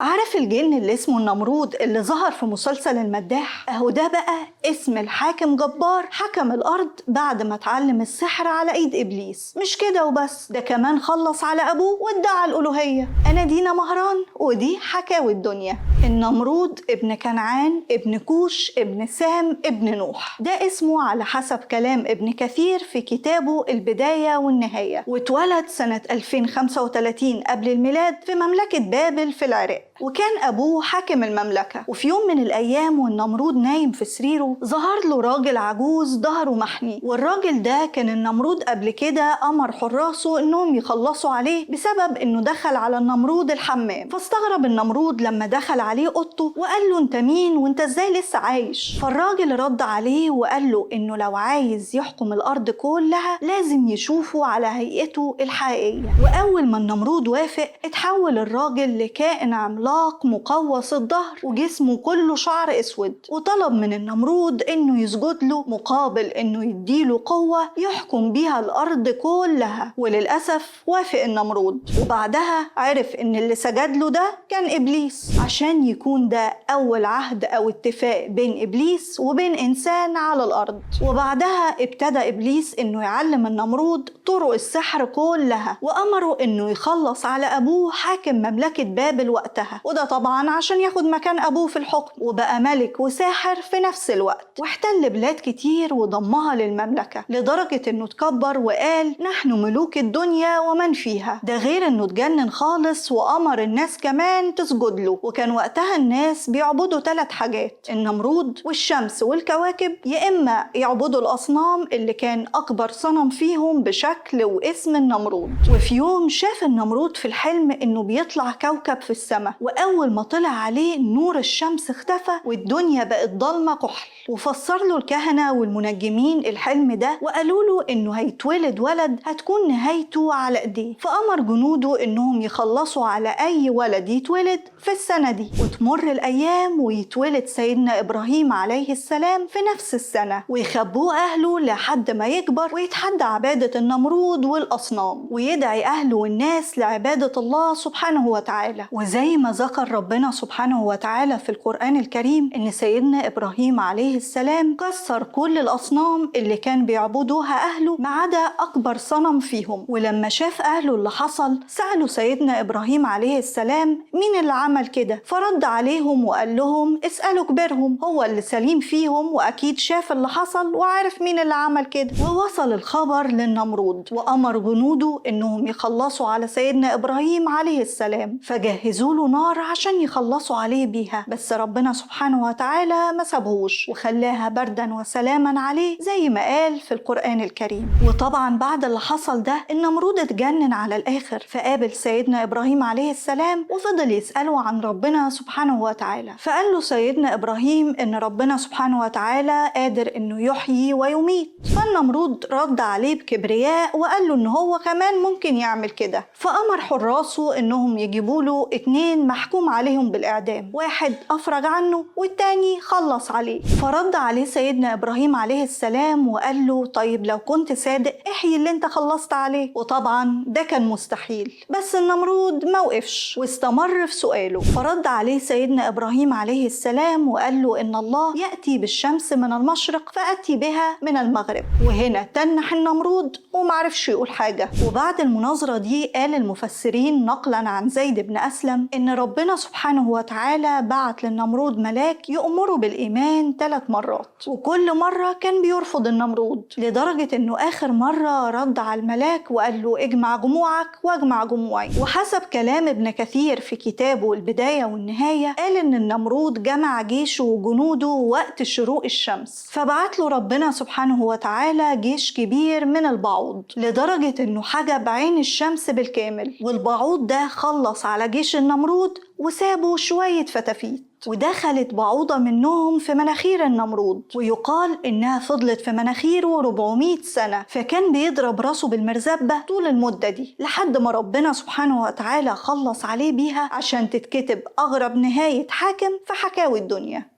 عارف الجن اللي اسمه النمرود اللي ظهر في مسلسل المداح؟ اهو ده بقى اسم الحاكم جبار حكم الارض بعد ما اتعلم السحر على ايد ابليس. مش كده وبس، ده كمان خلص على ابوه وادعى الالوهية. انا دينا مهران ودي حكاوي الدنيا. النمرود ابن كنعان ابن كوش ابن سام ابن نوح، ده اسمه على حسب كلام ابن كثير في كتابه البداية والنهاية، واتولد سنة 2035 قبل الميلاد في مملكة بابل في العراق، وكان أبوه حاكم المملكة. وفي يوم من الأيام والنمرود نايم في سريره ظهر له راجل عجوز ظهره محني، والراجل ده كان النمرود قبل كده أمر حراسه إنهم يخلصوا عليه بسبب إنه دخل على النمرود الحمام. فاستغرب النمرود لما دخل عليه أوضته وقال له أنت مين وأنت إزاي لسه عايش؟ فالراجل رد عليه وقال له إنه لو عايز يحكم الأرض كلها لازم يشوفه على هيئته الحقيقية. وأول ما النمرود وافق اتحول الراجل لكائن عملاق مقوس الظهر وجسمه كله شعر اسود، وطلب من النمرود انه يسجد له مقابل انه يديله قوة يحكم بيها الارض كلها. وللأسف وافق النمرود، وبعدها عرف ان اللي سجد له ده كان ابليس، عشان يكون ده اول عهد او اتفاق بين ابليس وبين انسان على الارض. وبعدها ابتدى ابليس انه يعلم النمرود طرق السحر كلها، وامره انه يخلص على ابوه حاكم مملكة بابل وقتها، وده طبعا عشان ياخد مكان أبوه في الحكم، وبقى ملك وساحر في نفس الوقت، واحتل بلاد كتير وضمها للمملكة لدرجة انه تكبر وقال نحن ملوك الدنيا ومن فيها. ده غير انه اتجنن خالص وأمر الناس كمان تسجد له. وكان وقتها الناس بيعبدوا 3 حاجات، النمرود والشمس والكواكب، يا إما يعبدوا الأصنام اللي كان أكبر صنم فيهم بشكل واسم النمرود. وفي يوم شاف النمرود في الحلم انه بيطلع كوكب في السماء، وأول ما طلع عليه نور الشمس اختفى والدنيا بقت ضلمة كحل. وفسر له الكهنة والمنجمين الحلم ده وقالوا له إنه هيتولد ولد هتكون نهايته على إيديه، فأمر جنوده إنهم يخلصوا على أي ولد يتولد في السنة دي. وتمر الأيام ويتولد سيدنا إبراهيم عليه السلام في نفس السنة، ويخبوه أهله لحد ما يكبر ويتحدى عبادة النمرود والأصنام، ويدعي أهله والناس لعبادة الله سبحانه وتعالى. وزي ما ذكر ربنا سبحانه وتعالى في القرآن الكريم إن سيدنا إبراهيم عليه السلام كسر كل الأصنام اللي كان بيعبدوها أهله ما عدا أكبر صنم فيهم. ولما شاف أهله اللي حصل سألوا سيدنا إبراهيم عليه السلام مين اللي عمل كده؟ فرد عليهم وقال لهم اسألوا كبيرهم، هو اللي سليم فيهم وأكيد شاف اللي حصل وعارف مين اللي عمل كده. ووصل الخبر للنمرود وأمر جنوده إنهم يخلصوا على سيدنا إبراهيم عليه السلام، فجهزوا له نار عشان يخلصوا عليه بيها، بس ربنا سبحانه وتعالى ما سابهوش وخلاها بردا وسلاما عليه زي ما قال في القرآن الكريم. وطبعا بعد اللي حصل ده النمرود اتجنن على الآخر، فقابل سيدنا إبراهيم عليه السلام وفضل يسأله عن ربنا سبحانه وتعالى. فقال له سيدنا إبراهيم إن ربنا سبحانه وتعالى قادر إنه يحيي ويميت. فالنمرود رد عليه بكبرياء وقال له إن هو كمان ممكن يعمل كده، فأمر حراسه إنهم يجيبوا له 2 محكوم عليهم بالإعدام، واحد أفرج عنه والتاني خلص عليه. فرد عليه سيدنا إبراهيم عليه السلام وقال له طيب لو كنت صادق احيي اللي انت خلصت عليه. وطبعا ده كان مستحيل، بس النمرود موقفش واستمر في سؤاله. فرد عليه سيدنا إبراهيم عليه السلام وقال له إن الله يأتي بالشمس من المشرق فأتي بها من المغرب. وهنا تنح النمرود ومعرفش يقول حاجة. وبعد المناظرة دي قال المفسرين نقلا عن زيد بن أسلم إن ربنا سبحانه وتعالى بعت للنمرود ملاك يأمره بالإيمان 3 مرات، وكل مرة كان بيرفض النمرود، لدرجة إنه آخر مرة رد على الملاك وقال له اجمع جموعك واجمع جموعي. وحسب كلام ابن كثير في كتابه البداية والنهاية قال إن النمرود جمع جيشه وجنوده وقت شروق الشمس، فبعت له ربنا سبحانه وتعالى جيش كبير من البعوض، لدرجة إنه حجب عين الشمس بالكامل. والبعوض ده خلص على جيش النمرود وسابوا شوية فتافيت، ودخلت بعوضة منهم في مناخير النمرود، ويقال إنها فضلت في مناخيره 400 سنة، فكان بيضرب راسه بالمرزبة طول المدة دي لحد ما ربنا سبحانه وتعالى خلص عليه بيها عشان تتكتب أغرب نهاية حاكم في حكاوي الدنيا.